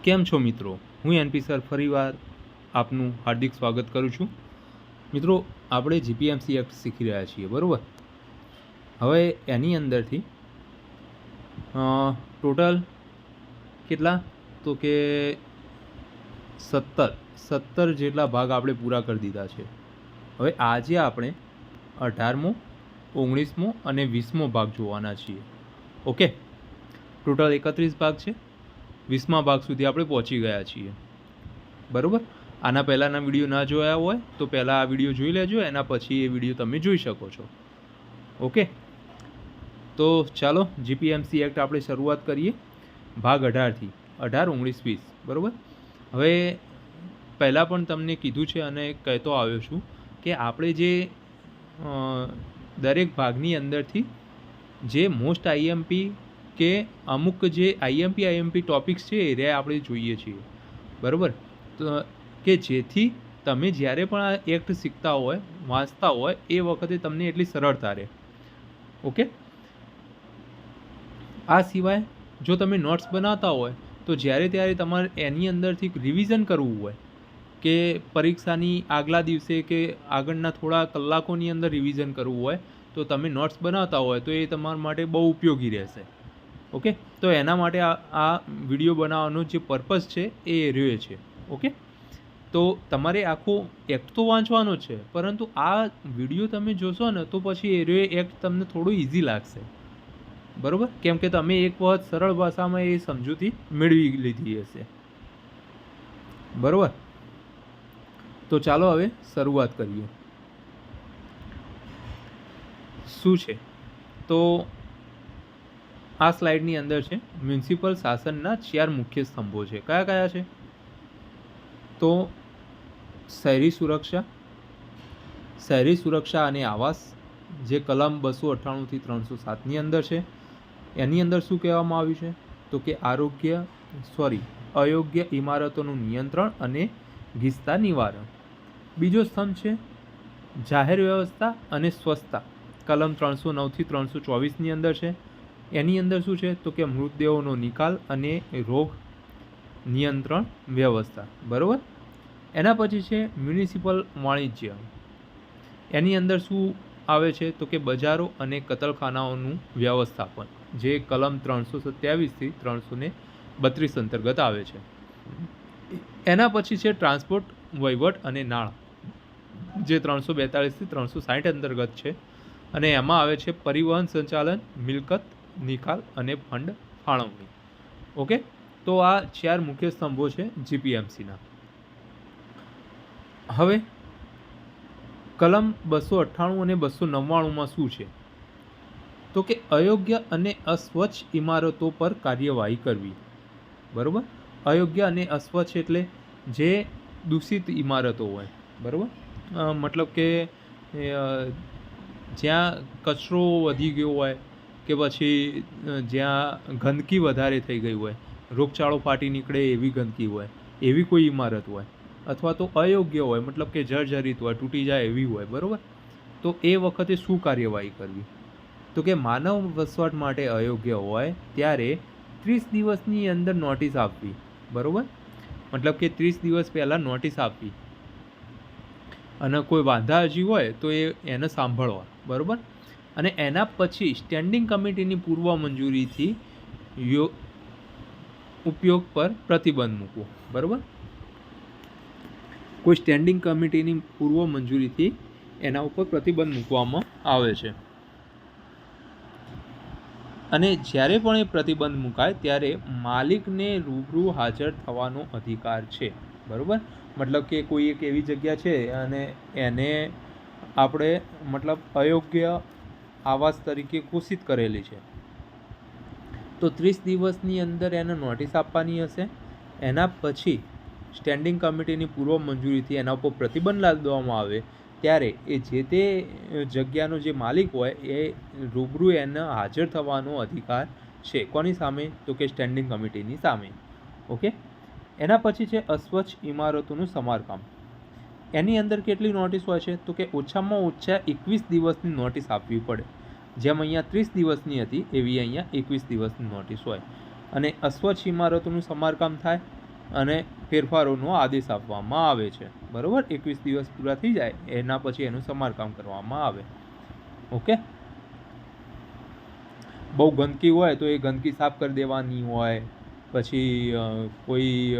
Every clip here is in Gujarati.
કેમ છો મિત્રો? હું એનપી સર ફરીવાર આપનું હાર્દિક સ્વાગત કરું છું. મિત્રો, આપણે જીપીએમસી એક્ટ શીખી રહ્યા છીએ, બરાબર? હવે એની અંદરથી ટોટલ કેટલા તો કે 17 જેટલા ભાગ આપણે પૂરા કરી દીધા છે. હવે આજે આપણે 18મો, 19મો અને 20મો ભાગ જોવાના છીએ. ઓકે, ટોટલ 31 ભાગ છે. 20મા ભાગ સુધી આપણે પહોંચી ગયા છીએ, બરાબર? આના પહેલાંના વિડીયો ના જોયા હોય તો પહેલાં આ વિડીયો જોઈ લેજો, એના પછી એ વિડીયો તમે જોઈ શકો છો. ઓકે, તો ચાલો જીપીએમસી એક્ટ આપણે શરૂઆત કરીએ ભાગ 18થી. 18, 19, 20, બરાબર? હવે પહેલાં પણ તમને કીધું છે અને કહેતો આવ્યો છું કે આપણે જે દરેક ભાગની અંદરથી જે મોસ્ટ આઈએમપી કે અમુક જે આઈએમપી ટોપિક્સ છે એ આપણે જોઈએ છીએ, બરાબર? તો કે જેથી તમે જ્યારે પણ આ એક્ટ શીખતા હોય, વાંચતા હોય, એ વખતે તમને એટલી સરળતા રહે. ઓકે, આ સિવાય જો તમે નોટ્સ બનાવતા હોય તો જ્યારે ત્યારે તમારે એની અંદરથી રિવિઝન કરવું હોય કે પરીક્ષાની આગલા દિવસે કે આગળના થોડા કલાકોની અંદર રિવિઝન કરવું હોય તો તમે નોટ્સ બનાવતા હોય તો એ તમારા માટે બહુ ઉપયોગી રહેશે. ઓકે, તો એના માટે આ વિડીયો બનાવવાનો જે પર્પઝ છે એ રહ્યો છે. ઓકે, તો તમારે આખો એક્ટ તો વાંચવાનો છે, પરંતુ આ વિડીયો તમે જોશો ને તો પછી એ રહ્યો એક્ટ તમને થોડું ઇઝી લાગશે, બરાબર? કેમ કે તમે એક વખત સરળ ભાષામાં એ સમજૂતી મેળવી લીધી હશે, બરાબર? તો ચાલો હવે શરૂઆત કરીએ. શું છે તો આ સ્લાઇડની અંદર છે મ્યુનિસિપલ શાસનના 4 મુખ્ય સ્તંભો છે. કયા કયા છે? તો શહેરી સુરક્ષા અને આવાસ, જે કલમ 298થી 307ની અંદર છે. એની અંદર શું કહેવામાં આવ્યું છે તો કે અયોગ્ય ઇમારતોનું નિયંત્રણ અને ગીચતા નિવારણ. બીજો સ્તંભ છે જાહેર વ્યવસ્થા અને સ્વચ્છતા, કલમ 309થી 324ની અંદર છે. એની અંદર શું છે તો કે મૃતદેહોનો નિકાલ અને રોગ નિયંત્રણ વ્યવસ્થા, બરાબર? એના પછી છે મ્યુનિસિપલ વાણિજ્ય. એની અંદર શું આવે છે તો કે બજારો અને કતલખાનાઓનું વ્યવસ્થાપન, જે કલમ 327થી 332 અંતર્ગત આવે છે. એના પછી છે ટ્રાન્સપોર્ટ, વહીવટ અને નાણાં, જે 342થી 360 અંતર્ગત છે. અને એમાં આવે છે પરિવહન સંચાલન, મિલકત નિકાલ અને ફંડ ફાળવણી. ઓકે, તો આ 4 મુખ્ય સ્તંભો છે જીપીએમસીના. હવે કલમ 298 અને 299માં શું છે તો કે અયોગ્ય અને અસ્વચ્છ ઇમારતો પર કાર્યવાહી કરવી, બરાબર? અયોગ્ય અને અસ્વચ્છ એટલે જે દૂષિત ઇમારતો હોય, બરાબર? મતલબ કે જ્યાં કચરો વધી ગયો હોય કે પછી જ્યાં ગંદકી વધારે થઈ ગઈ હોય, રોગચાળો ફાટી નીકળે એવી ગંદકી હોય, એવી કોઈ ઇમારત હોય, અથવા તો અયોગ્ય હોય, મતલબ કે જર્જરિત હોય, તૂટી જાય એવી હોય, બરાબર? તો એ વખતે શું કાર્યવાહી કરવી તો કે માનવ વસવાટ માટે અયોગ્ય હોય ત્યારે 30 દિવસની અંદર નોટિસ આપવી, બરાબર? મતલબ કે 30 દિવસ પહેલાં નોટિસ આપવી, અને કોઈ વાંધા અરજી હોય તો એને સાંભળવા, બરાબર? અને એના પછી સ્ટેન્ડિંગ કમિટીની પૂર્વ મંજૂરીથી ઉપયોગ પર પ્રતિબંધ મૂકવો, બરાબર? કોઈ સ્ટેન્ડિંગ કમિટીની પૂર્વ મંજૂરીથી એના ઉપર પ્રતિબંધ મૂકવામાં આવે છે. અને જ્યારે પણ એ પ્રતિબંધ મુકાય ત્યારે માલિકને રૂબરૂ હાજર થવાનો અધિકાર છે, બરાબર? મતલબ કે કોઈ એક એવી જગ્યા છે અને એને આપણે મતલબ અયોગ્ય આવાસ તરીકે ઘોષિત કરેલી છે, તો 30 દિવસની અંદર એને નોટિસ આપવાની હશે. એના પછી સ્ટેન્ડિંગ કમિટીની પૂર્વ મંજૂરીથી એના ઉપર પ્રતિબંધ લાદવામાં આવે ત્યારે એ જે તે જગ્યાનો જે માલિક હોય એ રૂબરૂ એને હાજર થવાનો અધિકાર છે. કોની સામે તો કે સ્ટેન્ડિંગ કમિટીની સામે. ઓકે, એના પછી છે અસ્વચ્છ ઇમારતોનું સમારકામ. એની અંદર કેટલી નોટિસ હોય છે તો કે ઓછામાં ઓછા 21 દિવસની નોટિસ આપવી પડે. જેમ અહીંયા 30 દિવસની હતી એવી અહીંયા 21 દિવસની નોટિસ હોય. અને અસ્વચ્છ ઇમારતોનું સમારકામ થાય અને ફેરફારોનો આદેશ આપવામાં આવે છે. બરાબર, 21 દિવસ પૂરા થઈ જાય એના પછી એનું સમારકામ કરવામાં આવે. ઓકે, બહુ ગંદકી હોય તો એ ગંદકી સાફ કરી દેવાની હોય. પછી કોઈ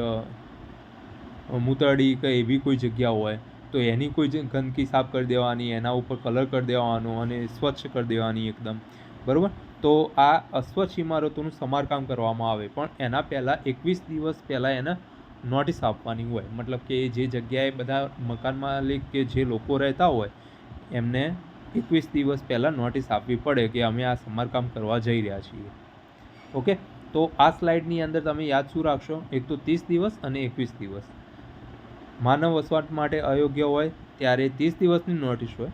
મૂતરડી કે એવી કોઈ જગ્યા હોય તો એની કોઈ ગંદકી સાફ કરી દેવાની, એના ઉપર કલર કરી દેવાનો અને સ્વચ્છ કરી દેવાની એકદમ. બરાબર, તો આ અસ્વચ્છ ઇમારતોનું સમારકામ કરવામાં આવે, પણ એના પહેલાં 21 દિવસ પહેલાં એને નોટિસ આપવાની હોય. મતલબ કે જે જગ્યાએ બધા મકાન માલિક કે જે લોકો રહેતા હોય એમને 21 દિવસ પહેલાં નોટિસ આપવી પડે કે અમે આ સમારકામ કરવા જઈ રહ્યા છીએ. ઓકે, તો આ સ્લાઇડની અંદર તમે યાદ શું રાખશો? એક તો 30 દિવસ અને 21 દિવસ. માનવ વસવાટ માટે અયોગ્ય હોય ત્યારે 30 દિવસની નોટિસ હોય,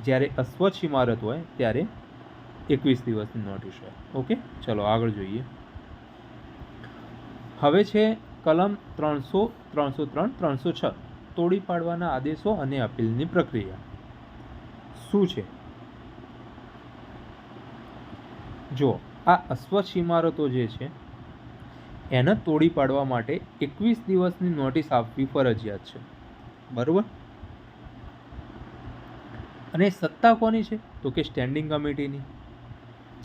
જ્યારે અસ્વચ્છ ઇમારત હોય ત્યારે 21 દિવસની નોટિસ હોય. ઓકે, ચલો આગળ જોઈએ. હવે છે કલમ 300, 303, 306 તોડી પાડવાના આદેશો અને અપીલની પ્રક્રિયા શું છે? જો આ અસ્વચ્છ ઇમારતો જે છે એને તોડી પાડવા માટે 21 દિવસની નોટિસ આપવી ફરજિયાત છે. બરાબર, અને સત્તા કોની છે? તો કે સ્ટેન્ડિંગ કમિટીની,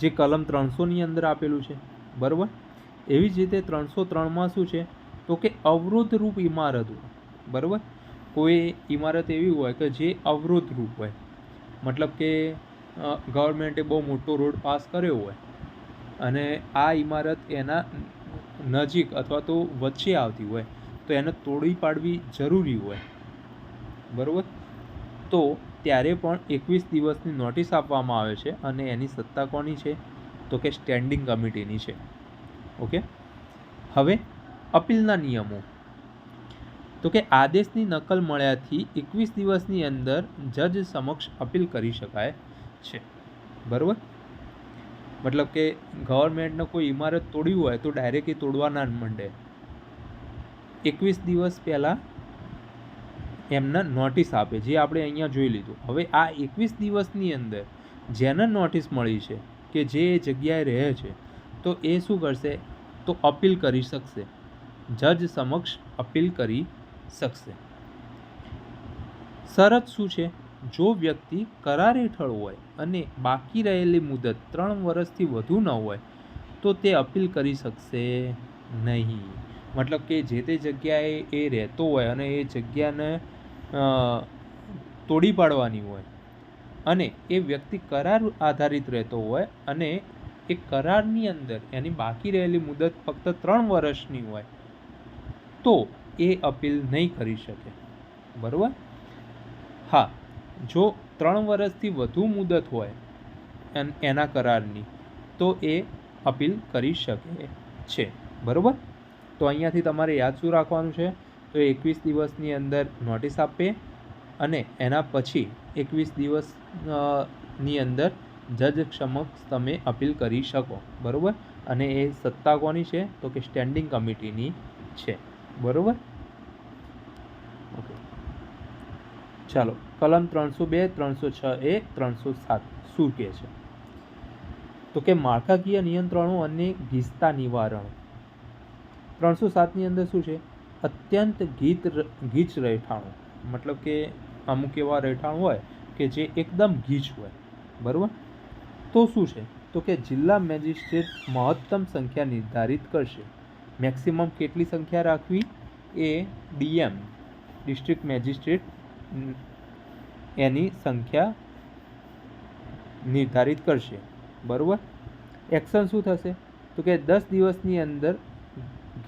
જે કલમ 300ની અંદર આપેલું છે. બરાબર, એવી જ રીતે 303માં શું છે? તો કે અવરોધરૂપ ઇમારત હોય. બરાબર, કોઈ ઇમારત એવી હોય કે જે અવરોધરૂપ હોય, મતલબ કે ગવર્મેન્ટે બહુ મોટો રોડ પાસ કર્યો હોય અને આ ઇમારત એના નજીક અથવા તો વચ્ચે આવતી હોય તો એને તોડી પાડવી જરૂરી હોય. બરાબર, તો ત્યારે પણ 21 દિવસની નોટિસ આપવામાં આવે છે અને એની સત્તા કોની છે? તો કે સ્ટેન્ડિંગ કમિટીની છે. ઓકે, હવે અપીલના નિયમો. તો કે આદેશની નકલ મળ્યાથી 21 દિવસની અંદર જજ સમક્ષ અપીલ કરી શકાય છે. બરાબર, મતલબ કે ગવર્મેન્ટને કોઈ ઇમારત તોડવી હોય તો ડાયરેક્ટ એ તોડવા ના માંડે. 21 દિવસ પહેલાં એમને નોટિસ આપે, જે આપણે અહીંયા જોઈ લીધું. હવે આ 21 દિવસની અંદર જેને નોટિસ મળી છે કે જે જગ્યાએ રહે છે તો એ શું કરશે? તો અપીલ કરી શકશે, જજ સમક્ષ અપીલ કરી શકશે. શરત શું છે? જો વ્યક્તિ કરાર હેઠળ હોય અને બાકી રહેલી મુદત 3 વર્ષથી વધુ ન હોય તો તે અપીલ કરી શકશે નહીં. મતલબ કે જે તે જગ્યાએ એ રહેતો હોય અને એ જગ્યાને તોડી પાડવાની હોય અને એ વ્યક્તિ કરાર આધારિત રહેતો હોય અને એ કરારની અંદર એની બાકી રહેલી મુદત ફક્ત 3 વર્ષની હોય તો એ અપીલ નહીં કરી શકે. બરાબર, હા, જો 3 વર્ષથી વધુ મુદત હોય એના કરારની તો એ અપીલ કરી શકે છે. બરાબર, તો અહીંયાથી તમારે યાદ શું રાખવાનું છે? તો 21 દિવસની અંદર નોટિસ આપે અને એના પછી 21 દિવસની અંદર જજ સમક્ષ તમે અપીલ કરી શકો. બરાબર, અને એ સત્તા કોની છે? તો કે સ્ટેન્ડિંગ કમિટીની છે. બરાબર, ઓકે, ચાલો કલમ 302, 306 એ 307 શું કહે છે? તો કે માળખાકીય નિયંત્રણો અને ગીચતા નિવારણ. 307ની અંદર શું છે? અત્યંત ગીચ રહેઠાણો. મતલબ કે અમુક એવા રહેઠાણ હોય કે જે એકદમ ગીચ હોય. બરાબર, તો શું છે? તો કે જિલ્લા મેજિસ્ટ્રેટ મહત્તમ સંખ્યા નિર્ધારિત કરશે. મેક્સિમમ કેટલી સંખ્યા રાખવી? એ ડીએમ, ડિસ્ટ્રિક્ટ મેજિસ્ટ્રેટ, એની સંખ્યા નિર્ધારિત કરશે. બરાબર, એક્શન શું થશે? તો કે 10 દિવસની અંદર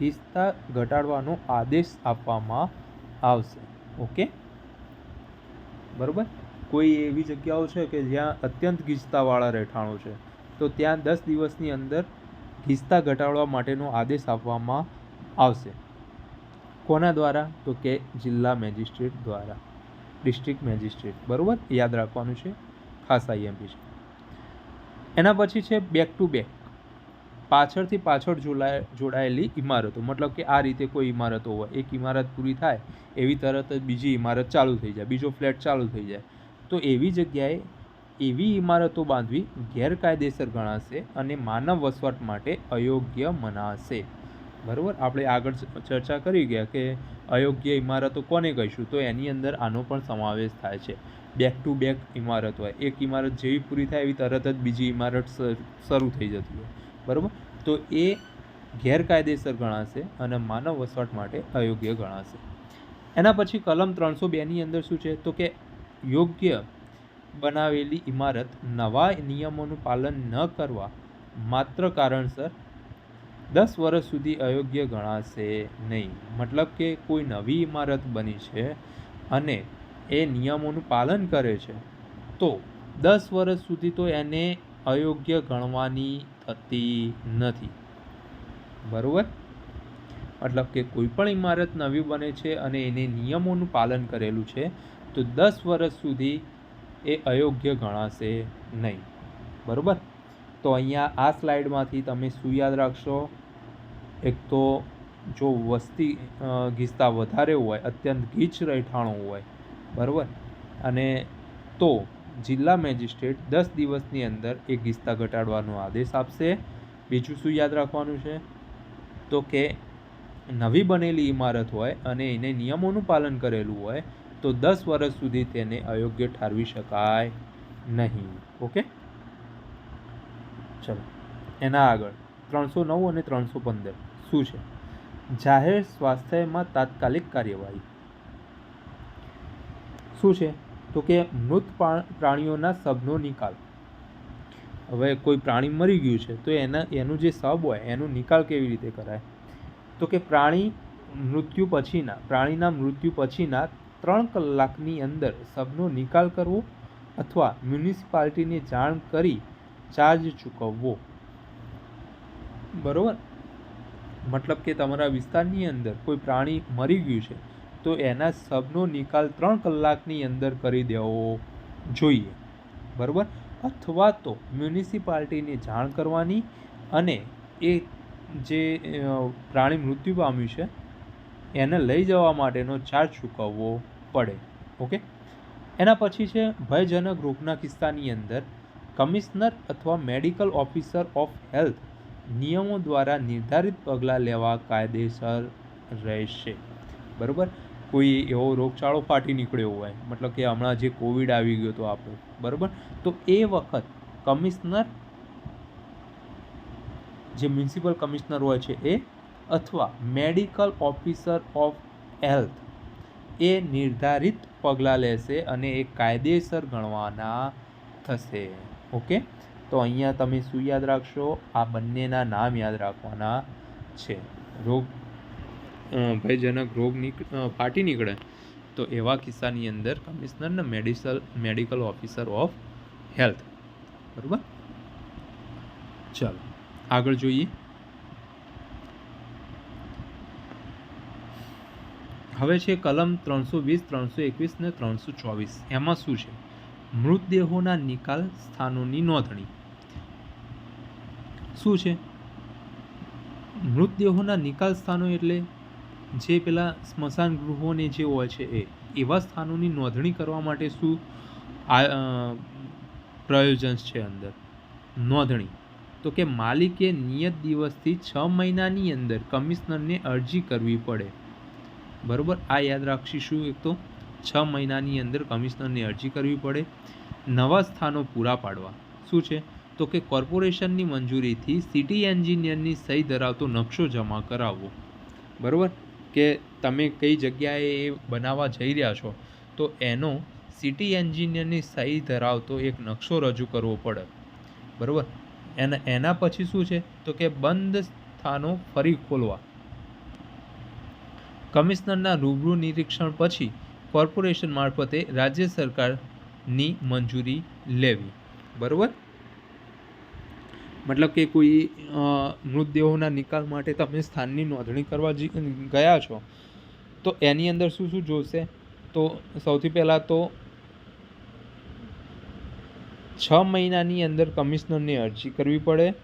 ગીચતા ઘટાડવાનો આદેશ આપવામાં આવશે. ઓકે, બરાબર, કોઈ એવી જગ્યાઓ છે કે જ્યાં અત્યંત ગીચતાવાળા રહેઠાણો છે તો ત્યાં 10 દિવસની અંદર ગીચતા ઘટાડવા માટેનો આદેશ આપવામાં આવશે. કોના દ્વારા? તો કે જિલ્લા મેજિસ્ટ્રેટ દ્વારા, ડિસ્ટ્રિક્ટ મેજિસ્ટ્રેટ. બરાબર, યાદ રાખવાનું છે, ખાસ આઈએમપી છે. એના પછી છે બેક ટુ બેક, પાછળથી પાછળ જોડાયેલી ઇમારતો. મતલબ કે આ રીતે કોઈ ઇમારતો હોય, એક ઇમારત પૂરી થાય એવી તરત જ બીજી ઇમારત ચાલુ થઈ જાય, બીજો ફ્લેટ ચાલુ થઈ જાય, તો એવી જગ્યાએ એવી ઇમારતો બાંધવી ગેરકાયદેસર ગણાશે અને માનવ વસવાટ માટે અયોગ્ય મનાશે. બરાબર. આપણે આગળ ચર્ચા કરી ગયા કે અયોગ્ય ઇમારતો કોને કહીશું, તો એની અંદર આનો પણ સમાવેશ થાય છે. બેક ટુ બેક ઇમારત હોય, એક ઇમારત જેવી પૂરી થાય એવી તરત જ બીજી ઇમારત શરૂ થઈ જતી હોય, બરાબર. તો એ ગેરકાયદેસર ગણાશે અને માનવ વસવાટ માટે અયોગ્ય ગણાશે. એના પછી કલમ 302ની અંદર શું છે, તો કે યોગ્ય બનાવેલી ઇમારત નવા નિયમોનું પાલન ન કરવા માત્ર કારણસર 10 વર્ષ સુધી અયોગ્ય ગણાશે નહીં. મતલબ કે કોઈ નવી ઇમારત બની છે અને એ નિયમોનું પાલન કરે છે તો 10 વર્ષ સુધી તો એને અયોગ્ય ગણવાની થતી નથી, બરાબર. મતલબ કે કોઈ પણ ઇમારત નવી બને છે અને એને નિયમોનું પાલન કરેલું છે તો 10 વર્ષ સુધી એ અયોગ્ય ગણાશે નહીં, બરાબર. તો અહીંયા આ સ્લાઇડમાંથી તમે શું યાદ રાખશો, એક તો જો વસ્તી ગીચતા વધારે હોય, અત્યંત ગીચ રહેઠાણો હોય, બરાબર, અને તો જિલ્લા મેજિસ્ટ્રેટ 10 દિવસની અંદર એ ગીચતા ઘટાડવાનો આદેશ આપશે. બીજું શું યાદ રાખવાનું છે, તો કે નવી બનેલી ઇમારત હોય અને એને નિયમોનું પાલન કરેલું હોય તો 10 વર્ષ સુધી તેને અયોગ્ય ઠારવી શકાય નહીં. ઓકે, ચલો એના આગળ 309 અને 315 શું છે, જાહેર સ્વાસ્થ્યમાં તાત્કાલિક કાર્યવાહી. શું છે, તો કે મૃત પ્રાણીઓના શબનો નિકાલ. હવે કોઈ પ્રાણી મરી ગયું છે તો એનું જે શબ હોય એનો નિકાલ કેવી રીતે કરાય, તો કે પ્રાણીના મૃત્યુ પછીના 3 કલાકની અંદર શબનો નિકાલ કરવો અથવા મ્યુનિસિપાલિટીને જાણ કરી ચાર્જ ચૂકવવો, બરાબર. મતલબ કે તમારા વિસ્તારની અંદર કોઈ પ્રાણી મરી ગયું છે તો એના શબનો નિકાલ 3 કલાકની અંદર કરી દેવો જોઈએ, બરાબર. અથવા તો મ્યુનિસિપાલિટીને જાણ કરવાની અને એ જે પ્રાણી મૃત્યુ પામ્યું છે એને લઈ જવા માટેનો ચાર્જ ચૂકવવો પડે. ઓકે, એના પછી છે ભયજનક રોગના કિસ્સાની અંદર કમિશનર અથવા મેડિકલ ઓફિસર ઓફ હેલ્થ નિયમો દ્વારા નિર્ધારિત પગલાં લેવા કાયદેસર રહેશે, બરાબર. કોઈ એવો રોગચાળો ફાટી નીકળ્યો હોય, મતલબ કે હમણાં જે કોવિડ આવી ગયો હતો આપણો, બરાબર, તો એ વખત કમિશનર, જે મ્યુનિસિપલ કમિશનર હોય છે એ અથવા મેડિકલ ઓફિસર ઓફ હેલ્થ એ નિર્ધારિત પગલાં લેશે અને એ કાયદેસર ગણવાના થશે. ઓકે, તો અહીંયા તમે શું યાદ રાખશો, આ બંનેના નામ યાદ રાખવાના છે. ભયજનક રોગ ફાટી નીકળે તો એવા કિસ્સાની અંદર કમિશનર ને મેડિકલ ઓફિસર ઓફ હેલ્થ, બરાબર. ચાલો આગળ જોઈએ. હવે છે કલમ 320, 321 ને 324. એમાં શું છે, મૃતદેહોના નિકાલ સ્થાનોની નોંધણી. શું છે, મૃતદેહોના નિકાલ સ્થાનો એટલે જે પેલા સ્મશાન ગૃહોને જે હોય છે એવા સ્થાનોની નોંધણી કરવા માટે શું પ્રયોજન છે અંદર નોંધણી, તો કે માલિકે નિયત દિવસથી 6 મહિનાની અંદર કમિશનરને અરજી કરવી પડે, બરાબર. આ યાદ રાખીશું, એક તો 6 મહિનાની અંદર કમિશનરને અરજી કરવી પડે. નવા સ્થાનો પૂરા પાડવા. શું છે, તો કે કોર્પોરેશનની મંજૂરીથી સિટી એન્જિનિયરની સહી ધરાવતો નકશો જમા કરાવવો, બરાબર. કે તમે કઈ જગ્યાએ એ બનાવવા જઈ રહ્યા છો તો એનો સિટી એન્જિનિયરની સહી ધરાવતો એક નકશો રજૂ કરવો પડે, બરાબર. એના પછી શું છે, તો કે બંધ સ્થાનો ફરી ખોલવા. કમિશનરના રૂબરૂ નિરીક્ષણ પછી કોર્પોરેશન મારફતે રાજ્ય સરકારની મંજૂરી લેવી, બરાબર. મતલબ કે કોઈ મૃતદેહોના નિકાલ માટે તમે સ્થાનની નોંધણી કરવા ગયા છો તો એની અંદર શું શું જોશે, તો સૌથી પહેલાં તો 6 મહિનાની અંદર કમિશનરને અરજી કરવી પડે,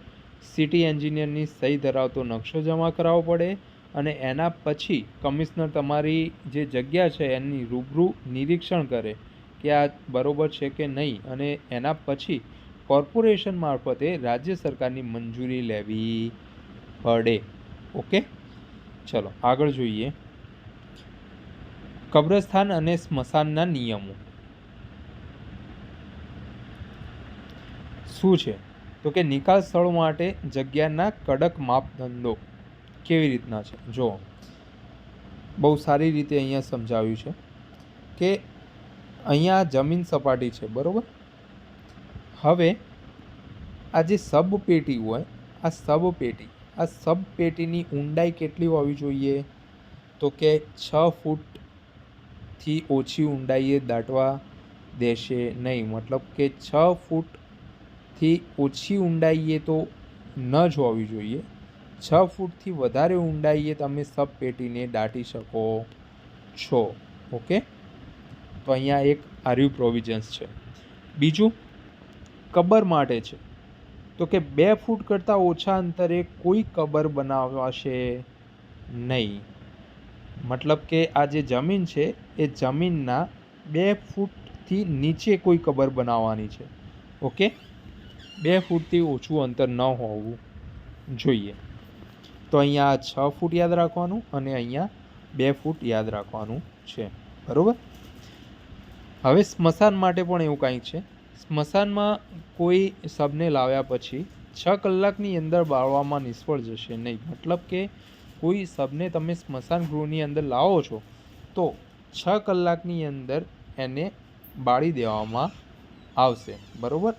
સિટી એન્જિનિયરની સહી ધરાવતો નકશો જમા કરાવવો પડે અને એના પછી કમિશનર તમારી જે જગ્યા છે એની રૂબરૂ નિરીક્ષણ કરે કે આ બરોબર છે કે નહીં અને એના પછી કોર્પોરેશન મારફતે રાજ્ય સરકારની મંજૂરી લેવી પડે. ઓકે, ચલો આગળ જોઈએ કબ્રસ્તાન અને સ્મશાનના નિયમો શું છે? તો કે નિકાલ સ્થળો માટે જગ્યાના કડક માપદંડો કેવી રીતના છે? જો બહુ સારી રીતે અહીંયા સમજાવ્યું છે કે અહીંયા જમીન સપાટી છે, બરાબર. હવે આ જે સબ પેટી હોય, આ સબ પેટીની ઊંડાઈ કેટલી હોવી જોઈએ? તો કે 6 ફૂટથી ઓછી ઊંડાઈએ દાટવા દેશે નહીં. મતલબ કે 6 ફૂટથી ઓછી ઊંડાઈએ તો ન જ હોવી જોઈએ. 6 ફૂટથી વધારે ઊંડાઈએ તમે સબ પેટીને દાટી શકો છો. ઓકે, તો અહીંયા એક આર્યુ પ્રોવિઝન્સ છે. બીજું કબર માટે છે, તો કે 2 ફૂટ કરતાં ઓછા અંતરે કોઈ કબર બનાવાશે નહીં. મતલબ કે આ જે જમીન છે એ જમીનના 2 ફૂટથી નીચે કોઈ કબર બનાવવાની છે. ઓકે, 2 ફૂટથી ઓછું અંતર ન હોવું જોઈએ. તો અહીંયા 6 ફૂટ યાદ રાખવાનું અને અહીંયા 2 ફૂટ યાદ રાખવાનું છે, બરાબર. હવે સ્મશાન માટે પણ એવું કંઈક છે. સ્મશાનમાં કોઈ શબને લાવ્યા પછી 6 કલાકની અંદર બાળવામાં નિષ્ફળ જશે નહીં. મતલબ કે કોઈ શબને તમે સ્મશાન ગૃહની અંદર લાવો છો તો 6 કલાકની અંદર એને બાળી દેવામાં આવશે, બરાબર.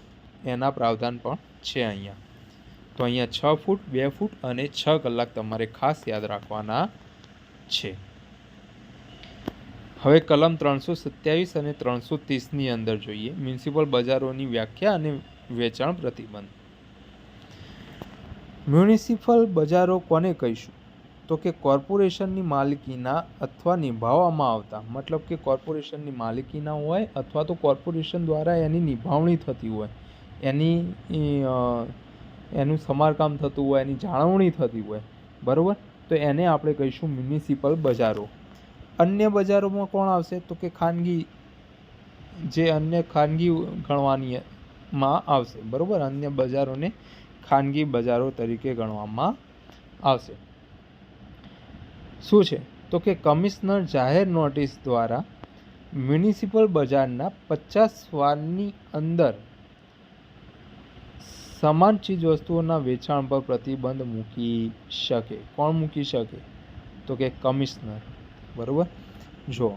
એના પ્રાવધાન પણ છે અહીંયા. તો અહીંયા 6 ફૂટ, 2 ફૂટ અને 6 કલાક તમારે ખાસ યાદ રાખવાના છે. હવે કલમ 327 અને 330ની અંદર જોઈએ મ્યુનિસિપલ બજારોની વ્યાખ્યા અને વેચાણ પ્રતિબંધ. મ્યુનિસિપલ બજારો કોને કહીશું? તો કે કોર્પોરેશનની માલિકીના અથવા નિભાવવામાં આવતા, મતલબ કે કોર્પોરેશનની માલિકીના હોય અથવા તો કોર્પોરેશન દ્વારા એની નિભાવણી થતી હોય, એનું સમારકામ થતું હોય, એની જાળવણી થતી હોય, બરાબર. તો એને આપણે કહીશું મ્યુનિસિપલ બજારો. અન્ય બજારોમાં કોણ આવશે? તો કે ખાનગી, જે અન્ય ખાનગી ગણવામાં આવશે, બરાબર. અન્ય બજારોને ખાનગી બજારો તરીકે ગણવામાં આવશે. શું છે? તો કે કમિશનર જાહેર નોટિસ દ્વારા મ્યુનિસિપલ બજારના 50 વારની અંદર સમાન ચીજવસ્તુઓના વેચાણ પર પ્રતિબંધ મૂકી શકે. કોણ મૂકી શકે? તો કે કમિશનર, બરાબર. જો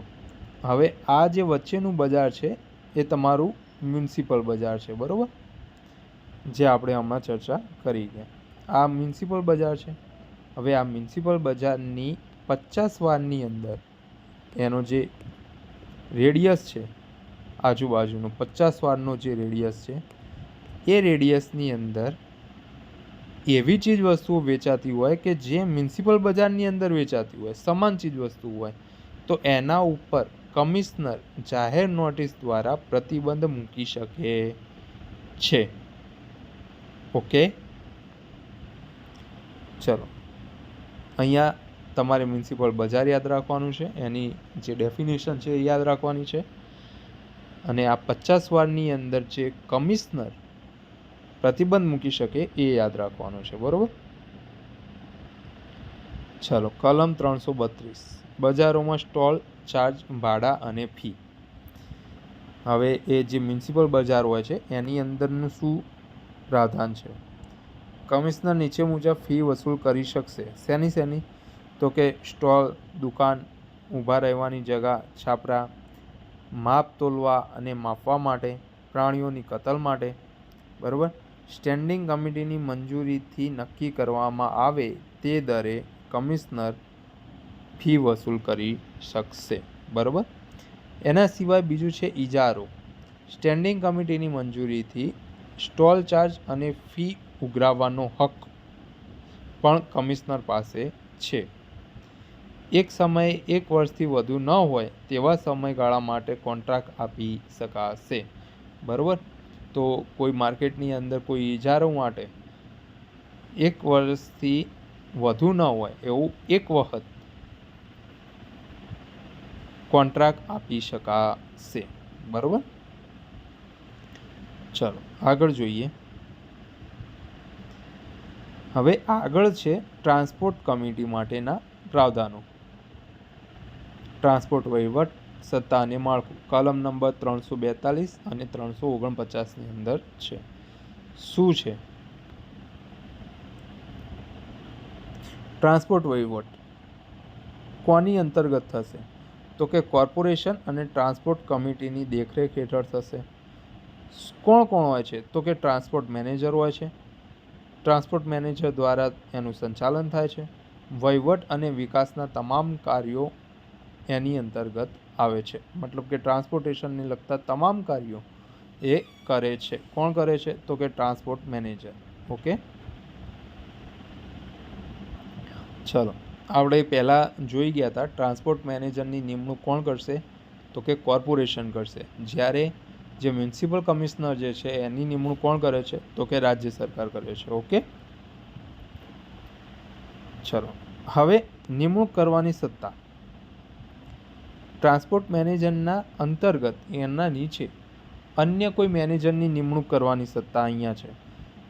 હવે આ જે વચ્ચેનું બજાર છે એ તમારું મ્યુનિસિપલ બજાર છે, બરાબર, જે આપણે હમણાં ચર્ચા કરી ગયા. આ મ્યુનિસિપલ બજાર છે. હવે આ મ્યુનિસિપલ બજારની 50 વારની અંદર એનો જે રેડિયસ છે, આજુબાજુનો 50 વારનો જે રેડિયસ છે, એ રેડિયસની અંદર એવી ચીજ વસ્તુઓ વેચાતી હોય કે જે મ્યુનિસિપલ બજારની અંદર વેચાતી હોય, સમાન ચીજ વસ્તુ હોય, તો એના ઉપર કમિશનર જાહેર નોટિસ દ્વારા પ્રતિબંધ મૂકી શકે છે. ઓકે, ચલો અહીંયા તમારે મ્યુનિસિપલ બજાર યાદ રાખવાનું છે, એની જે ડેફિનેશન છે એ યાદ રાખવાની છે, અને આ 50 વારની અંદર જે કમિશનર પ્રતિબંધ મૂકી શકે એ યાદ રાખવાનું છે, બરાબર. ચલો કલમ 332 બજારોમાં સ્ટોલ ચાર્જ, ભાડા અને ફી. હવે એ જે મ્યુનિસિપલ બજાર હોય છે એની અંદરનું શું પ્રાવધાન છે? કમિશનર નીચે મુજબ ફી વસૂલ કરી શકશે. શેની? તો કે સ્ટોલ, દુકાન, ઊભા રહેવાની જગા, છાપરા, માપ તોલવા અને માપવા માટે, પ્રાણીઓની કતલ માટે, બરાબર. સ્ટેન્ડિંગ કમિટીની મંજૂરીથી નક્કી કરવામાં આવે તે દરે કમિશનર ફી વસૂલ કરી શકશે, બરાબર. એના સિવાય બીજું છે ઇજારો. સ્ટેન્ડિંગ કમિટીની મંજૂરીથી સ્ટોલ ચાર્જ અને ફી ઉઘરાવવાનો હક પણ કમિશનર પાસે છે. એક સમયે 1 વર્ષથી વધુ ન હોય તેવા સમયગાળા માટે કોન્ટ્રાક્ટ આપી શકાશે, બરાબર. તો કોઈ માર્કેટની અંદર કોઈ ઇજારો માટે 1 વર્ષથી વધુ ન હોય એવું 1 વખત કોન્ટ્રાક્ટ આપી શકાશે, બરાબર. ચલો આગળ જોઈએ. હવે આગળ છે ટ્રાન્સપોર્ટ કમિટી માટેના પ્રાવધાનો. ટ્રાન્સપોર્ટ વહીવટ, સત્તા અને માળખું કલમ નંબર 342 અને 349ની અંદર છે. શું છે ટ્રાન્સપોર્ટ વહીવટ? કોની અંતર્ગત થશે? તો કે કોર્પોરેશન અને ટ્રાન્સપોર્ટ કમિટીની દેખરેખ હેઠળ થશે. કોણ કોણ હોય છે? તો કે ટ્રાન્સપોર્ટ મેનેજર હોય છે. ટ્રાન્સપોર્ટ મેનેજર દ્વારા એનું સંચાલન થાય છે. વહીવટ અને વિકાસના તમામ કાર્યો એની અંતર્ગત આવે છે. મતલબ કે ટ્રાન્સપોર્ટેશનને લગતા તમામ કાર્યો એ કરે છે. કોણ કરે છે? તો કે ટ્રાન્સપોર્ટ મેનેજર. ઓકે, ચલો આપણે પહેલાં જોઈ ગયા હતા ટ્રાન્સપોર્ટ મેનેજરની નિમણૂક કોણ કરશે? તો કે કોર્પોરેશન કરશે. જ્યારે જે મ્યુનિસિપલ કમિશનર જે છે એની નિમણૂક કોણ કરે છે? તો કે રાજ્ય સરકાર કરે છે. ઓકે, ચલો હવે નિમણૂક કરવાની સત્તા. ટ્રાન્સપોર્ટ મેનેજરના અંતર્ગત એના નીચે અન્ય કોઈ મેનેજરની નિમણૂક કરવાની સત્તા અહીંયા છે.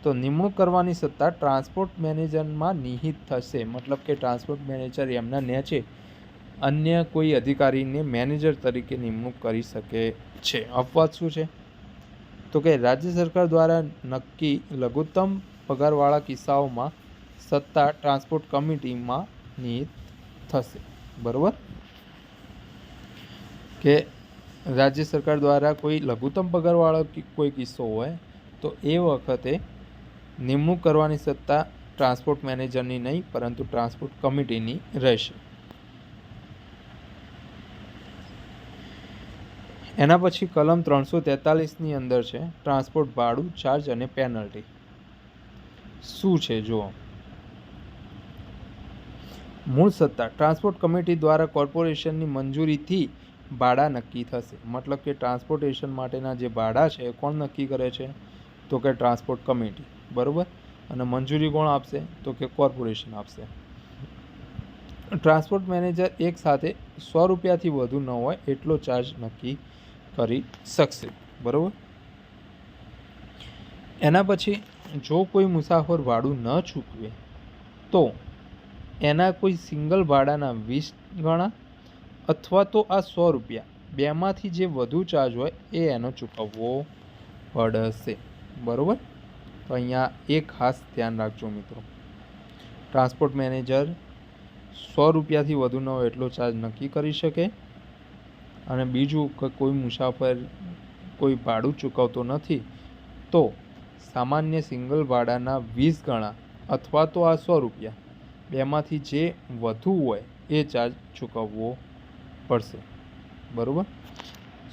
તો નિમણૂક કરવાની સત્તા ટ્રાન્સપોર્ટ મેનેજરમાં નિહિત થશે. મતલબ કે ટ્રાન્સપોર્ટ મેનેજર એમના નીચે અન્ય કોઈ અધિકારીને મેનેજર તરીકે નિમણૂક કરી શકે છે. અપવાદ શું છે? તો કે રાજ્ય સરકાર દ્વારા નક્કી લઘુત્તમ પગારવાળા કિસ્સાઓમાં સત્તા ટ્રાન્સપોર્ટ કમિટીમાં નિહિત થશે. બરાબર, કે રાજ્ય સરકાર દ્વારા કોઈ લઘુત્તમ પગારવાળો કોઈ કિસ્સો હોય તો એ વખતે નિમણૂક કરવાની સત્તા ટ્રાન્સપોર્ટ મેનેજરની નહીં પરંતુ ટ્રાન્સપોર્ટ કમિટીની રહેશે. એના પછી કલમ 343ની અંદર છે ટ્રાન્સપોર્ટ ભાડું, ચાર્જ અને પેનલ્ટી. શું છે જુઓ. મૂળ સત્તા ટ્રાન્સપોર્ટ કમિટી દ્વારા કોર્પોરેશનની મંજૂરીથી ભાડા નક્કી થશે. મતલબ કે ટ્રાન્સપોર્ટેશન માટેના જે ભાડા છે એ કોણ નક્કી કરે છે? તો કે ટ્રાન્સપોર્ટ કમિટી. બરાબર, અને મંજૂરી કોણ આપશે? તો કે કોર્પોરેશન આપશે. ટ્રાન્સપોર્ટ મેનેજર એક સાથે 100 રૂપિયાથી વધુ ન હોય એટલો ચાર્જ નક્કી કરી શકશે. બરાબર, એના પછી જો કોઈ મુસાફર ભાડું ન ચૂકવે તો એના કોઈ સિંગલ ભાડાના 20 ગણા અથવા તો આ 100 રૂપિયા બેમાંથી જે વધુ ચાર્જ હોય એ એનો ચૂકવવો પડશે. બરાબર, તો અહીંયા એક ખાસ ધ્યાન રાખજો મિત્રો. ટ્રાન્સપોર્ટ મેનેજર 100 રૂપિયાથી વધુ ન હોય એટલો ચાર્જ નક્કી કરી શકે. અને બીજું કે કોઈ મુસાફર કોઈ ભાડું ચૂકવતો નથી તો સામાન્ય સિંગલ ભાડાના 20 ગણા અથવા તો આ 100 રૂપિયા બેમાંથી જે વધુ હોય એ ચાર્જ ચૂકવવો પડશે. બરાબર,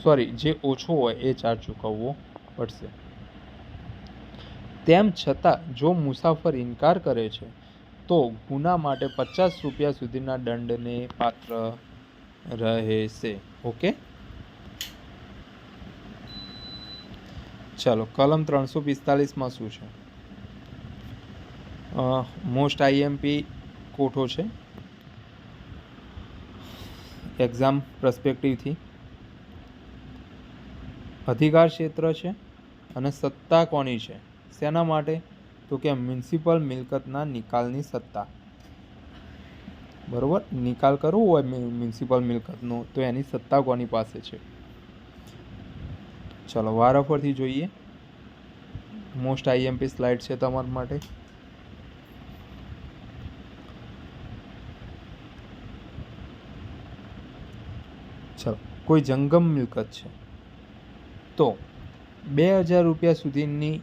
સોરી, જે ઓછો હોય એ ચાર્જ ચૂકવવો પડશે. તેમ છતાં જો મુસાફર ઇનકાર કરે છે તો ગુના માટે 50 રૂપિયા સુધીના દંડને પાત્ર રહેશે. ઓકે, ચાલો કલમ 345માં શું છે? મોસ્ટ આઈએમપી કોઠો છે એક્ઝામ પર્સપેક્ટિવથી. અધિકાર ક્ષેત્ર છે અને સત્તા કોની છે? શેના માટે? તો કે મ્યુનિસિપલ મિલકતના નિકાલની સત્તા. બરાબર, નિકાલ કરવો હોય મ્યુનિસિપલ મિલકતનો તો એની સત્તા કોની પાસે છે? ચલો વારાફરથી જોઈએ. મોસ્ટ આઈએમપી સ્લાઇડ છે તમારા માટે. ચલો, કોઈ જંગમ મિલકત છે તો 2000 રૂપિયા સુધીની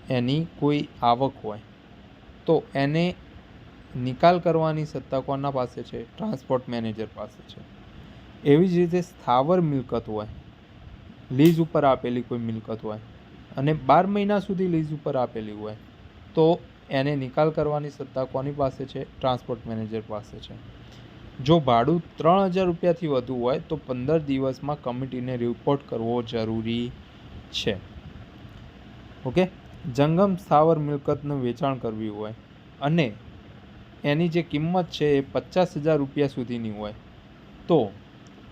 એની કોઈ આવક હોય તો એને નિકાલ કરવાની સત્તા કોના પાસે છે? ટ્રાન્સપોર્ટ મેનેજર પાસે છે. એવી જ રીતે સ્થાવર મિલકત હોય, લીઝ ઉપર આપેલી કોઈ મિલકત હોય અને 12 મહિના સુધી લીઝ ઉપર આપેલી હોય તો એને નિકાલ કરવાની સત્તા કોની પાસે છે? ટ્રાન્સપોર્ટ મેનેજર પાસે છે. જો ભાડું 3000 રૂપિયાથી વધુ હોય તો 15 દિવસમાં કમિટીને રિપોર્ટ કરવો જરૂરી છે. ઓકે, જંગમ સ્થાવર મિલકતનું વેચાણ કરવી હોય અને એની જે કિંમત છે એ 50,000 રૂપિયા સુધીની હોય તો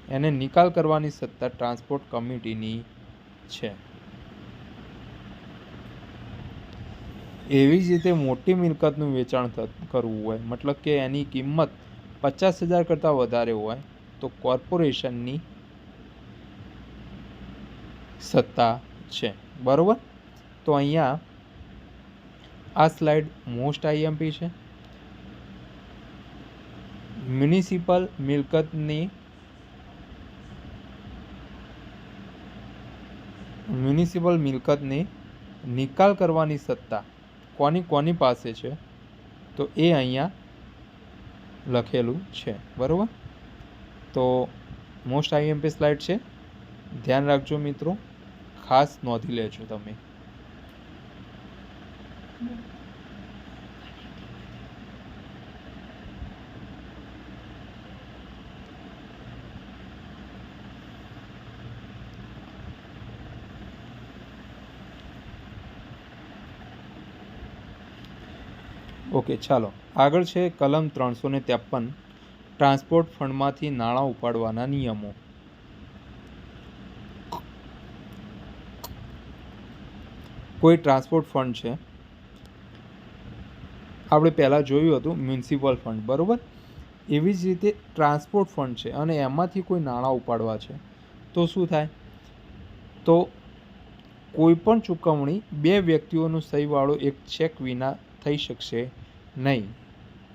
એને નિકાલ કરવાની સત્તા ટ્રાન્સપોર્ટ કમિટીની છે. એવી જ રીતે મોટી મિલકતનું વેચાણ કરવું હોય, મતલબ કે એની કિંમત 50,000 કરતાં વધારે હોય તો કોર્પોરેશનની સત્તા છે. બરાબર. તો અહીંયા આ સ્લાઇડ મોસ્ટ આઈએમપી છે. મ્યુનિસિપલ મિલકતની નિકાલ કરવાની સત્તા કોની પાસે છે તો એ અહીંયા લખેલું છે. બરાબર. તો મોસ્ટ આઈએમપી સ્લાઇડ છે, ધ્યાન રાખજો મિત્રો, ખાસ નોંધી લેજો તમે. ઓકે, ચાલો આગળ છે કલમ 353 ટ્રાન્સપોર્ટ ફંડમાંથી નાણાં ઉપાડવાના નિયમો. કોઈ ટ્રાન્સપોર્ટ ફંડ છે, આપણે પહેલાં જોયું હતું મ્યુનિસિપલ ફંડ, બરાબર. એવી જ રીતે ટ્રાન્સપોર્ટ ફંડ છે અને એમાંથી કોઈ નાણાં ઉપાડવા છે તો શું થાય? તો કોઈ પણ ચૂકવણી બે વ્યક્તિઓનું સહીવાળો એક ચેક વિના થઈ શકશે નહીં.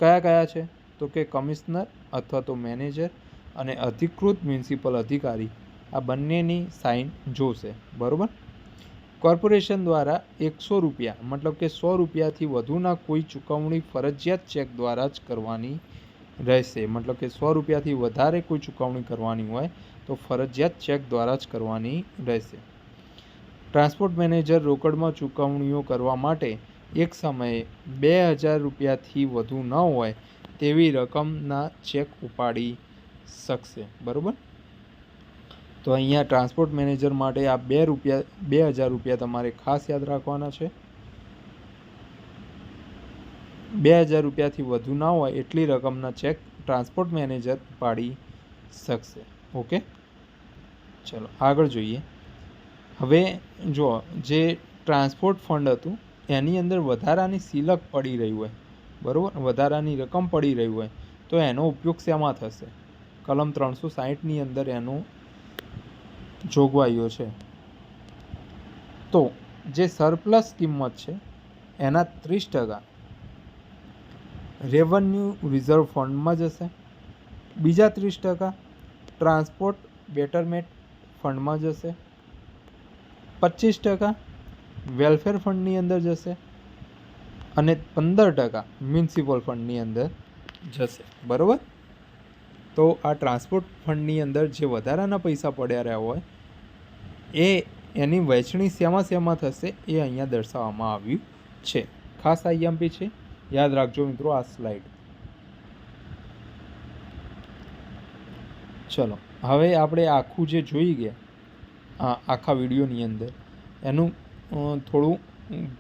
કયા છે? તો કે કમિશનર અથવા તો મેનેજર અને અધિકૃત મ્યુનિસિપલ અધિકારી, આ બંનેની સાઇન જોશે. બરાબર. કોર્પોરેશન દ્વારા 100 રૂપિયા મતલબ કે 100 રૂપિયાથી વધુના કોઈ ચૂકવણી ફરજિયાત ચેક દ્વારા જ કરવાની રહેશે. મતલબ કે 100 રૂપિયાથી વધારે કોઈ ચૂકવણી કરવાની હોય તો ફરજિયાત ચેક દ્વારા જ કરવાની રહેશે. ટ્રાન્સપોર્ટ મેનેજર રોકડમાં ચૂકવણીઓ કરવા માટે એક સમયે 2,000 રૂપિયાથી વધુ ન હોય તેવી રકમના ચેક ઉપાડી શકશે. બરાબર. તો અહીંયા ટ્રાન્સપોર્ટ મેનેજર માટે આ 2,000 રૂપિયા તમારે ખાસ યાદ રાખવાના છે. 2,000 રૂપિયાથી વધુ ના હોય એટલી રકમના ચેક ટ્રાન્સપોર્ટ મેનેજર ઉપાડી શકશે. ઓકે, ચલો આગળ જોઈએ. હવે જો જે ટ્રાન્સપોર્ટ ફંડ હતું એની અંદર વધારાની સિલક પડી રહી હોય, બરાબર, વધારાની રકમ પડી રહી હોય તો એનો ઉપયોગ શેમાં થશે? કલમ 360ની અંદર એનું જોગવાઈઓ છે. તો જે સરપ્લસ કિંમત છે એના 30% રેવન્યુ રિઝર્વ ફંડમાં જશે, બીજા 30% ટ્રાન્સપોર્ટ બેટરમેન્ટ ફંડમાં જશે, 25% વેલફેર ફંડની અંદર જશે અને 15% મ્યુનિસિપલ ફંડની અંદર જશે. બરાબર. તો આ ટ્રાન્સપોર્ટ ફંડની અંદર જે વધારાના પૈસા પડ્યા રહ્યા હોય એની વહેંચણી શેમાં થશે એ અહીંયા દર્શાવવામાં આવ્યું છે. ખાસ આઈએમપી છે, યાદ રાખજો મિત્રો આ સ્લાઇડ. ચલો હવે આપણે આખું જે જોઈ ગયા આખા વિડીયોની અંદર એનું થોડું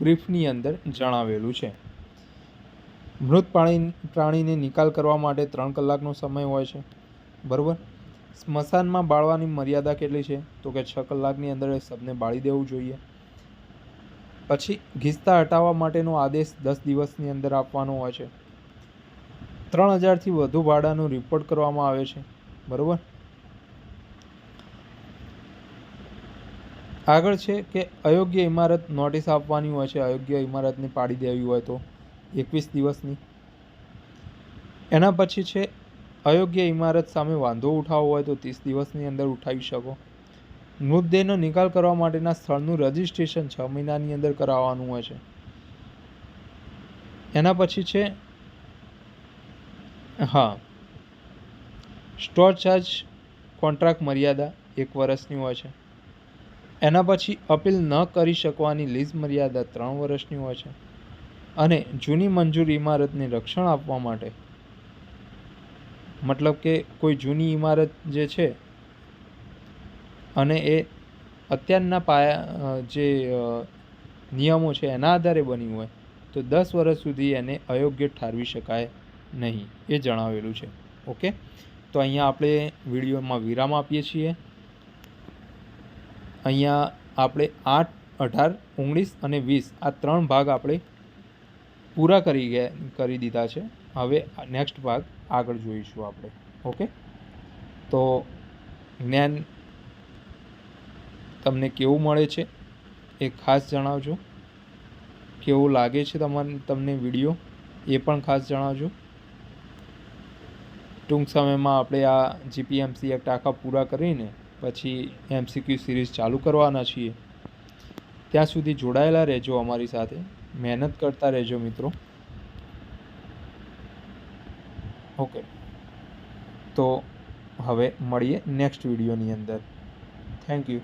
બ્રીફની અંદર જણાવેલું છે. મૃત પ્રાણીને નિકાલ કરવા માટે 3 કલાકનો સમય હોય છે. બરાબર. સ્મશાનમાં બાળવાની મર્યાદા કેટલી છે? તો કે 6 કલાકની અંદર એ શબને બાળી દેવું જોઈએ. પછી ઘીસતા હટાવવા માટેનો આદેશ 10 દિવસની અંદર આપવાનો હોય છે. 3,000થી વધુ ભાડાનો રિપોર્ટ કરવામાં આવે છે. બરાબર. આગળ છે કે અયોગ્ય ઇમારત નોટિસ આપવાની હોય છે. અયોગ્ય ઇમારતને પાડી દેવી હોય તો 21 દિવસની. એના પછી છે અયોગ્ય ઇમારત સામે વાંધો ઉઠાવવો હોય તો 30 દિવસની અંદર ઉઠાવી શકો. મૃતદેહનો નિકાલ કરવા માટેના સ્થળનું રજિસ્ટ્રેશન 6 મહિનાની અંદર કરાવવાનું હોય છે. એના પછી છે સ્ટોર ચાર્જ કોન્ટ્રાક્ટ મર્યાદા 1 વર્ષની હોય છે. એના પછી અપીલ ન કરી શકવાની લીઝ મર્યાદા 3 વર્ષની હોય છે. અને જૂની મંજૂર ઇમારતને રક્ષણ આપવા માટે, મતલબ કે કોઈ જૂની ઇમારત જે છે અને એ અત્યારના જે નિયમો છે એના આધારે બની હોય તો 10 વર્ષ સુધી એને અયોગ્ય ઠારવી શકાય નહીં, એ જણાવેલું છે. ઓકે, તો અહીંયા આપણે વિડીયોમાં વિરામ આપીએ છીએ. અહીંયા આપણે 8, 18, 19 અને 20 આ 3 ભાગ આપણે પૂરા કરી દીધા છે. હવે નેક્સ્ટ ભાગ આગળ જોઈશું આપણે. ઓકે, તો જ્ઞાન તમને કેવું મળે છે એ ખાસ જણાવજો. કેવું લાગે છે તમને વિડીયો એ પણ ખાસ જણાવજો. ટૂંક સમયમાં આપણે આ જીપીએમસી એક્ટ આખા પૂરા કરીને પછી MCQ સિરીઝ ચાલુ કરવાના છીએ. ત્યાં સુધી જોડાયેલા રહેજો અમારી સાથે, મહેનત કરતા રહેજો મિત્રો. ઓકે, તો હવે મળીએ નેક્સ્ટ વિડીયોની અંદર. Thank you.